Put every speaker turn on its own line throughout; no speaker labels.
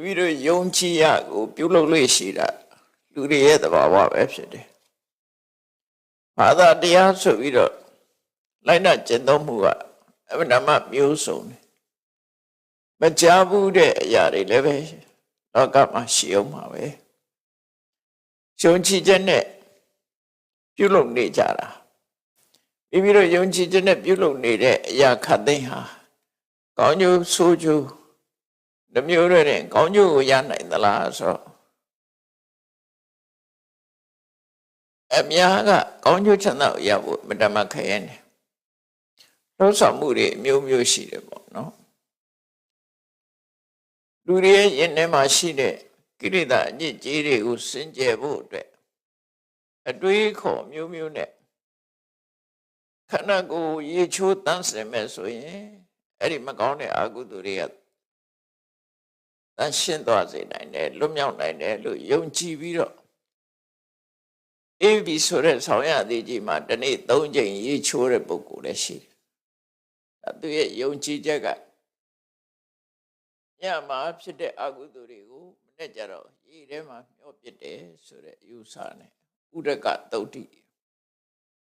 မိတို့ယုံကြည်ရကိုပြုလုပ်လို့ရှိတာလူတွေရဲ့သဘာဝပဲဖြစ်တယ်ဘာသာတရားဆိုပြီးတော့လိုက်နာကျင့်သုံးမှုကအမှန်တမ်းမျိုးစုံတယ်မကြားဘူးတဲ့အရာတွေလည်းပဲလောကမှာရှိအောင်ပါပဲယုံကြည်ချက်နဲ့ပြုလုပ်နေကြတာမိမိတို့ယုံကြည်ချက်နဲ့ပြုလုပ်နေတဲ့အရာခတ်သိမ်းဟာကောင်းကျိုးဆိုးကျိုးနှမျိုးတွေနဲ့ကောင်းကျိုးကိုရနိုင်သလားဆိုတော့အများကကောင်းကျိုးချမ်းသာကိုရဖို့မတမခရဲနေလှုပ်ဆောင်မှုတွေအမျိုးမျိုးရှိတယ်ပေါ့နော်လူတွေရဲ့ယင်ထဲမှာရှိတဲ့ကိလေသာအညစ်အကြေးတွေကိုစင်ကြယ်ဖို့အတွက်အတွေးခေါ်မျိုးမျိုးနဲ့ခန္ဓာကိုယ်ရေချိုးတန်းစင်မဲ့ဆိုရင်အဲ့ဒီမကောင်းတဲ့အကုသိုလ်တွေကတန်ရှင်းသွားစေနိုင်တယ်လွတ်မြောက်နိုင်တယ်လို့ယုံကြည်ပြီးတော့အေးပြီဆိုတဲ့ဆောင်ရသည်ကြီးမှာဒီနေ့၃ချိန်ရေချိုးတဲ့ပုဂ္ဂိုလ်လည်းရှိတယ်။သူရဲ့ယုံကြည်ချက်ကညမှာဖြစ်တဲ့အကုသိုလ်တွေကိုမနေ့ကျတော့ရေထဲမှာမျောပစ်တယ်ဆိုတဲ့အယူဆနဲ့ဥဒကသုတ်တိ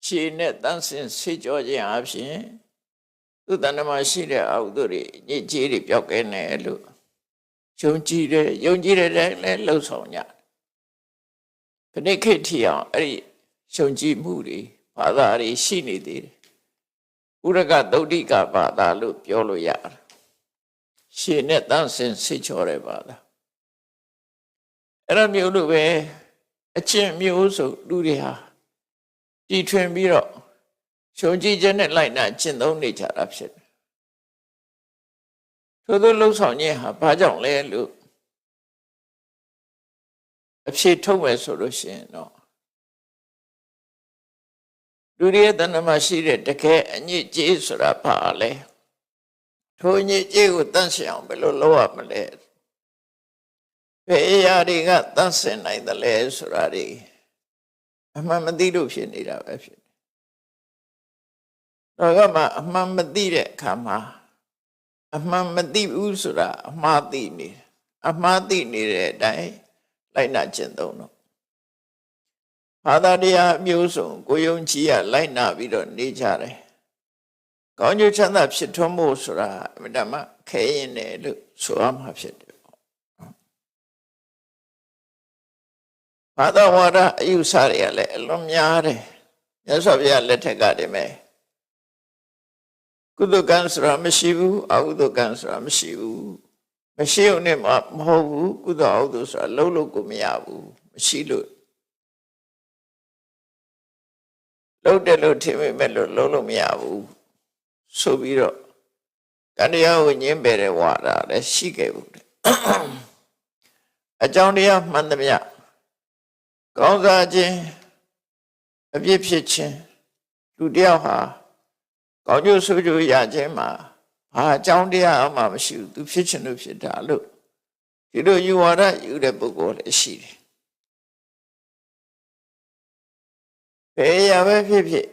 ရှည်နဲ့တန်းစင်ဆေးကြောခြင်းအပြင်သူတဏ္ဍမှာရှိတဲ့အကုသိုလ်တွေညစ်ကြေးတွေပျောက်ကဲနေလို့ယုံကြည်တဲ့လည်းလှုပ်ဆောင်ကြခဏခေတ်ထီအောင်အဲ့ဒီယုံကြည်မှုတွေဘာသာတွေရှိနေသေးတယ်ဥရကသုတ်တိကဘာသာလို့ပြောလို့ရတယ်ရှည်နဲ့တန်းစင်ဆေးကြောတဲ့ဘာသာအဲ့လိုမျိုးလို့ပဲအချင်းမျိုးဆိုလူတွေဟာတည်ထွင်ပြီးတော့ယုံကြည်ခြင်းနဲ့လိုက်နာကျင့်သုံးနေကြတာဖြစ်တယ်ထို့သောလှုပ်ဆောင်ခြင်းဟာဘာကြောင့်လဲလို့အဖြေထုတ်မယ်ဆိုလို့ရှိရင်တော့လူတွေရဲ့တဏ္ဍမှာရှိတဲ့တကယ်အညစ်အကြေးဆိုတာဘာလဲထိုအညစ်အကြေးကိုတန့်ရှင်းအောင်ဘယ်လိုလုပ်ရမလဲဘယ်အရာတွေကတန့်ရှင်းနိုင်တယ်လဲဆိုတာတွေအမှန်မသိလို့ဖြစ်နေတာပဲဖြစ်တယ်တော့ကမှအမှန်မသိတဲ့အခါမှာအမှန်မသိဘူးဆိုတာအမှားသိနေအမှားသိနေတဲ့အတိုင်းလိုက်နာကျင့်သုံးတော့ဘာသာတရားမျိုးစုံကိုယုံကြည်ရလိုက်နာပြီးတော့နေကြတယ်ကောင်းကျိုးချမ်းသာဖြစ်ထွန်းဖို့ဆိုတာအမှန်တမ်းခဲရင်တယ်လို့ဆိုရမှာဖြစ်တယ်ဘာသာဝါဒအယူဆတွေကလည်းအလွန်များတယ်မြတ်စွာဘုရားလက်ထက်ကတည်းကကုသကံဆိုတာမရှိဘူးအကုသကံဆိုတာမရှိဘူးမရှိုံနဲ့မဟုတ်ဘူးကုသအကုသဆိုတာလုံးလို့ကိုမရဘူးမရှိလို့လုံးတယ်လို့ထင်မိမဲ့လို့လုံးလို့မရဘူးဆိုပြီးတော့ကံတရားကိုညှင်းပယ်တဲ့ဝါဒလည်းရှိခဲ့ဘူးအကြောင်းတရားမှန်သမျှကောင်းစားခြင်းအပြစ်ဖြစ်ခြင်းလူတယောက်ဟာကောင်းကျိုးဆိုးကျိုးရခြင်းမှာဘာအကြောင်းတရားမှမရှိဘူးသူဖြစ်ခြင်းလို့ဖြစ်တာလို့ဒီလိုယူဝါဒယူတဲ့ပုဂ္ဂိုလ်လည်းရှိတယ်ဘယ်ရပဲဖြစ်ဖြစ်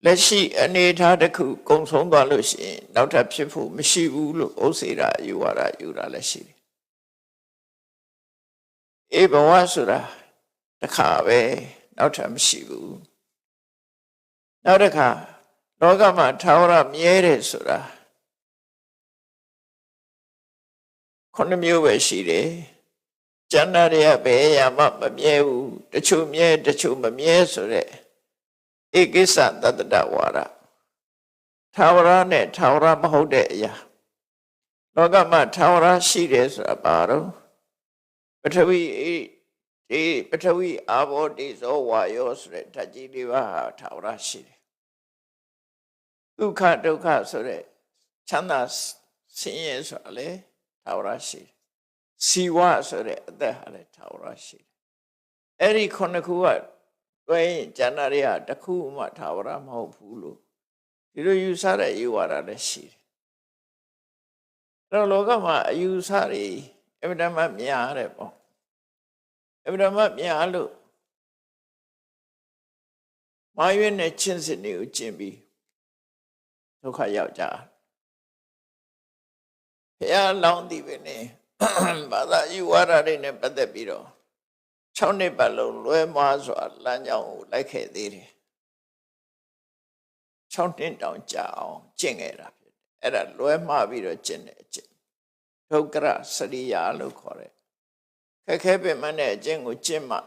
လက်ရှိအနေအထားတစ်ခုကုံဆုံးသွားလို့ရှိရင်နောက်ထပ်ဖြစ်ဖို့မရှိဘူးလို့ဥစ္စေတာယူဝါဒယူတာလည်းရှိတယ်အေးဘဝဆိုတာတစ်ခါပဲနောက်ထပ်မရှိဘူးနောက်တစ်ခါလောကမှာထာဝရမြဲတယ်ဆိုတာခုနှစ်မျိုးပဲရှိတယ်ကျန်တာတွေကဘယ်ရမှမမြဲဘူးတချို့မြဲတချို့မမြဲဆိုတဲ့ဧကိစ္စတတ္တဝါဒထာဝရနဲ့ထာဝရမဟုတ်တဲ့အရာလောကမှာထာဝရရှိတယ်ဆိုတာဘာတော့ပထဝီပထဝီအာဘောတိဇောဝါယောဆိုတဲ့ဓာတ်ကြီးလေးပါးထာဝရရှိတယ်ဒုက္ခဒုက္ခဆိုတဲ့ချမ်းသာဆင်းရဲဆိုတာလေထာဝရရှိတယ်စီဝဆိုတဲ့အသက်ဟာလေထာဝရရှိတယ်အဲ့ဒီခုနှစ်ခုကတွဲရင်ကျန်တာတွေကတစ်ခုမှထာဝရမဟုတ်ဘူးလို့ဒီလိုယူဆတဲ့ယူဝါဒလည်းရှိတယ်အဲ့တော့လောကမှာအယူဆတွေအမှန်တမ်းများတယ်ပေါ့အမှန်တမ်းများလို့မာရွေးနဲ့ချင်းစစ်တွေကိုကျင့်ပြီးဒုက္ခရောက်ကြ ဘုရားလောင်းသည်ပဲနေဘာသာယူဝါဒတွေနဲ့ပတ်သက်ပြီးတော့6နှစ်ပတ်လုံးလွဲမှားစွာလမ်းကြောင်းကိုလိုက်ခဲ့သေးတယ်6နှစ်တောင်ကြာအောင်ကျင့်ခဲ့တာဖြစ်တယ်အဲ့ဒါလွဲမှားပြီးတော့ကျင့်တဲ့အကျင့်ဒုက္ခရစရိယာလို့ခေါ်တယ်ခက်ခဲပင်မနဲ့အကျင့်ကိုကျင့်မှ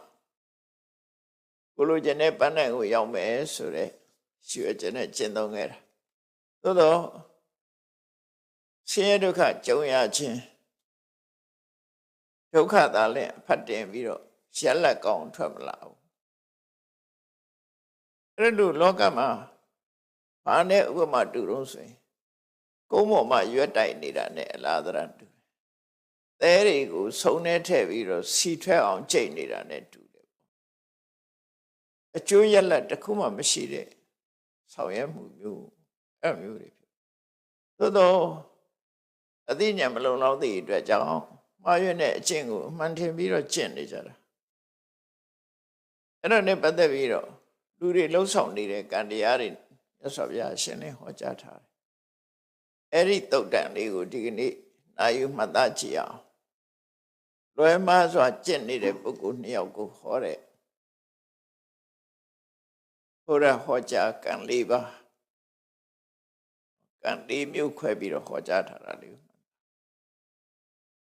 ကိုလိုချင်တဲ့ပန်းနိုင်ကိုရောက်မယ်ဆိုတဲ့ရွှေကျင့်နဲ့ကျင့်သုံးခဲ့တာသို့တော့ဆင်းရဲဒုက္ခကြုံရခြင်းဒုက္ခသာလည်းဖတ်တင်ပြီးတော့ရလက်ကောင်းထွက်မလာဘူးအဲ့လိုလောကမှာဘာနဲ့ဥပမာတူတော့ဆိုရင်ကုန်းပေါ်မှာရွက်တိုက်နေတာနဲ့အလားတရတူသဲတွေကိုဆုံနေထည့်ပြီးတော့စီထွက်အောင်ကြိတ်နေတာနဲ့တူတယ်ပေါ့အကျိုးရလက်တစ်ခုမှမရှိတဲ့ဆောင်ရွက်မှုမျိုးအဲ့မျိုးတွေဖြစ်သို့တော့အသိဉာဏ်မလုံလောက်သည့်အတွက်ကြောင့်မှားရွံ့တဲ့အကျင့်ကိုအမှန်ထင်ပြီးတော့ကျင့်နေကြတာအဲ့ဒါနဲ့ပတ်သက်ပြီးတော့လူတွေလှုပ်ဆောင်နေတဲ့ကံတရားတွေမြတ်စွာဘုရားရှင်လည်းဟောကြားထားတယ်အဲ့ဒီတုတ်တန်လေးကိုဒီကနေ့နာယူမှတ်သားကြည့်အောင်လွယ်မှားစွာကျင့်နေတဲ့ပုဂ္ဂိုလ်2ယောက်ကိုဟောတဲ့ဘုရားဟောကြားကံ4ပါးကံ4မျိုးခွဲပြီးတော့ဟောကြားထားတာလေး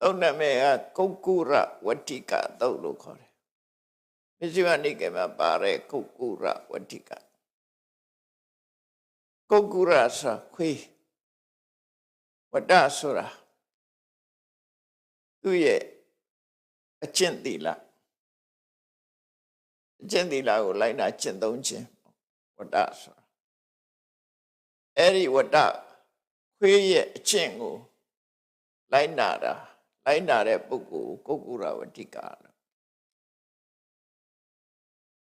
သုတ်နမေကကုက္ကုရဝတ္တိကသုတ်လို့ခေါ်တယ်မဇ္ဈိမနိကေမှာပါတဲ့ကုက္ကုရဝတ္တိကကုက္ကုရဆိုခွေးဝတ္တဆိုတာသူ့ရဲ့အကျင့်သီလအကျင့်သီလကိုလိုက်နာကျင့်သုံးခြင်းဝတ္တဆိုတာအဲ့ဒီဝတ္တခွေးရဲ့အကျင့်ကိုလိုက်နာတဲ့ပုဂ္ဂိုလ်ကုက္ကုရဝတ္တိကလို့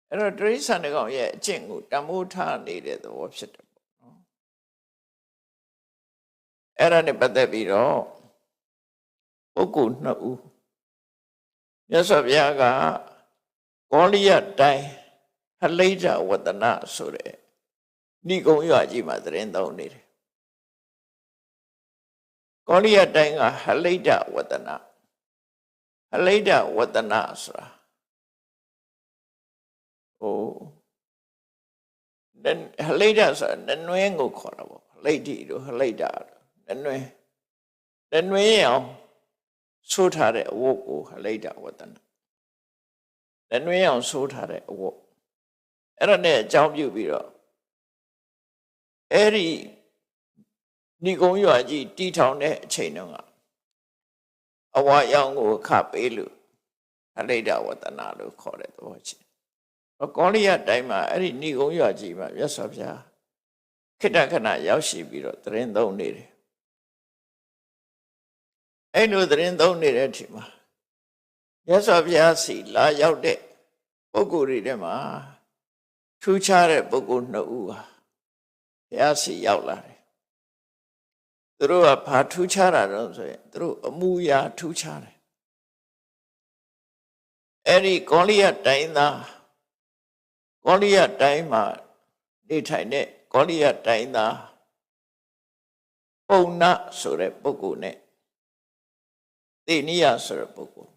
အဲ့တော့တိရစ္ဆာန်တစ်ကောင်ရဲ့အကျင့်ကိုတမိုးထားနေတဲ့သဘောဖြစ်တယ်ပေါ့နော်အဲ့ဒါနဲ့ပတ်သက်ပြီးတော့ပုဂ္ဂိုလ်2ဦးမြတ်စွာဘုရားကကောလိယတိုင်းဟလိဒဝတ္တနဆိုတဲ့ဏိဂုံးရွာကြီးမှာသတင်းသုံးနေတယ်ကောလိယတိုင်းကဟလိဒဝတ္တနဟလိဒဝတ္တနဆိုတာဟလိဒဆိုတာနွင်းကိုခေါ်တာပေါ့ဟလိတိတို့ဟလိဒနွင်းအောင်ဆိုးထားတဲ့အဝတ်ကိုဟလိဒဝတ္တနနွင်းအောင်ဆိုးထားတဲ့အဝတ်အဲ့ဒါနဲ့အကြောင်းပြုပြီးတော့အဲ့ဒီဏိဂုံးရွာကြီးတီထောင်တဲ့အချိန်တုန်းကအဝါရောင်ကိုခပေးလို့ဟလိဒဝတ္တနလို့ခေါ်တဲ့သဘောချင်းကောလိယတိုင်းမှာအဲ့ဒီဏိဂုံးရွာကြီးမှာမြတ်စွာဘုရားခိတ္တခဏရောက်ရှိပြီးတော့သတင်းသုံးနေတယ်အဲ့လိုသတင်းသုံးနေတဲ့အချိန်မှာမြတ်စွာဘုရားစီလာရောက်တဲ့ပုဂ္ဂိုလ်တွေထဲမှာထူးခြားတဲ့ပုဂ္ဂိုလ်2ဦးဟာဘုရားစီရောက်လာတယ်သူတို့ကဘာထူးခြားတာတော့ဆိုရင်သူတို့အမူအရာထူးခြားတယ်အဲ့ဒီကောလိယတိုင်းသားကောလိယတိုင်းမှာနေထိုင်တဲ့ကောလိယတိုင်းသားပုံနာဆိုတဲ့ပုဂ္ဂိုလ်နဲ့သေနိယဆိုတဲ့ပုဂ္ဂိုလ်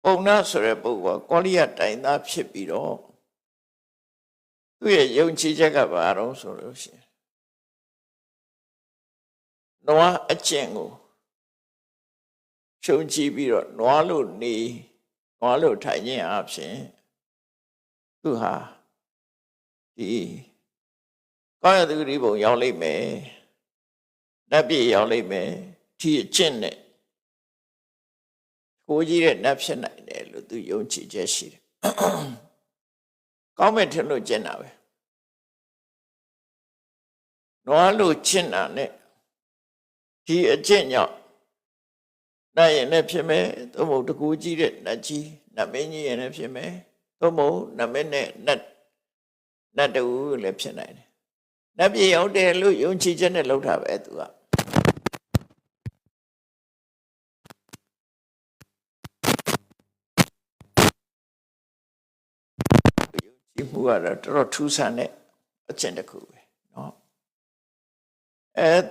ပုံနာဆိုတဲ့ပုဂ္ဂိုလ်ကကောလိယတိုင်းသားဖြစ်ပြီးတော့သူ့ရဲ့ယုံကြည်ချက်ကဘာတော့ဆိုလို့ရှိရင်နွားအကျင့်ကိုရှုံကြည့်ပြီးတော့နွားလို့ထိုင်ခြင်းအပြင်သူဟာဒီကောင်းရသူဂရိဘုံရောက်လိမ့်မယ်နတ်ပြည်ရောက်လိမ့်မယ်ဒီအကျင့်နဲ့ကိုကြီးတဲ့နတ်ဖြစ်နိုင်တယ်လို့သူယုံကြည်ချက်ရှိတယ်ကောင်းမဲ့ထင်လို့ကျင့်တာပဲနွားလို့ကျင့်တာနဲ့ဒီအကျင့်ကြောင့်နတ်ရင်လည်းဖြစ်မယ်သို့မဟုတ်တကူကြီးတဲ့နတ်ကြီးနတ်မင်းကြီးရင်လည်းဖြစ်မယ်သို့မဟုတ်နတ်မင်းနဲ့နတ်တူလည်းဖြစ်နိုင်တယ်နတ်ပြည်ရောက်တယ်လို့ယုံကြည်ချက်နဲ့လုပ်တာပဲသူကယုံကြည်မှုကတော့တော်တော်ထူးဆန်းတဲ့အကျင့်တစ်ခုပဲเนาะ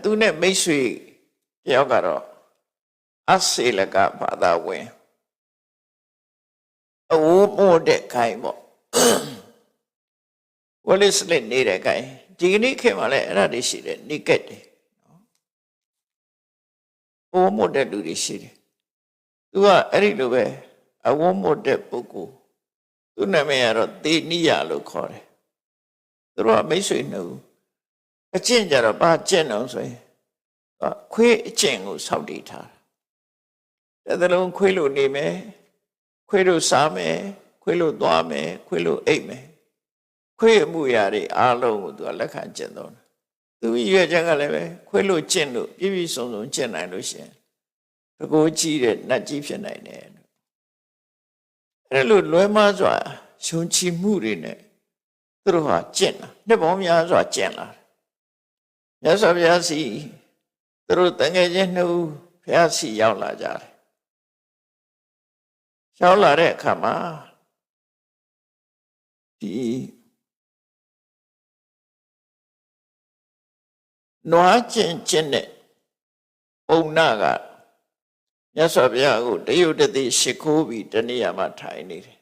သူနဲ့မိတ်ဆွေ ယောက်ကတော့အစေလကဘာသာဝင်အဝမို့တဲ့ခိုင်ပေါ့ဝလိစလစ်နေတဲ့ခိုင်ဒီကနေ့ခေတ်မှာလည်းအဲ့ဒါတွေရှိတယ်နိကက်တွေအဝမို့တဲ့လူတွေရှိတယ်သူကအဲ့ဒီလိုပဲအဝမို့တဲ့ပုဂ္ဂိုလ်သူ့နာမည်ကတော့သေနိယလို့ခေါ်တယ်သူတို့ကမိတ်ဆွေနှစ်ဦးအကျင့်ကြတော့ဘာကျင့်အောင်ဆိုရင်ခွေးအကျင့်ကိုစောင့်တည်ထားတာတစ်သလုံးခွေးလို့နေမယ်ခွေးလို့စားမယ်ခွေးလို့သွားမယ်ခွေးလို့အိပ်မယ်ခွေးအမှုရာတွေအားလုံးကိုသူကလက်ခံကျင့်သုံးတယ်သူရွယ်ချက်ကလည်းပဲခွေးလို့ကျင့်လို့ပြည့်ပြည့်စုံစုံကျင့်နိုင်လို့ရှိရင်တကိုးကြီးတဲ့နတ်ကြီးဖြစ်နိုင်တယ်အဲ့လိုလွဲမှားစွာယုံကြည်မှုတွေနဲ့သူတို့ဟာကျင့်လာနှစ်ပေါင်းများစွာကျင့်လာမြတ်စွာဘုရားစီသူတို့တန်ငယ်ချင်းနှစ်ဦးဘုရားစီရောက်လာကြတယ်ရောက်လာတဲ့အခါမှာဒီနွားကျင့်တဲ့ပုံနာကမြတ်စွာဘုရားကိုတယုတ်တသိရှိခိုးပြီးတနေရာမှာထိုင်နေတယ်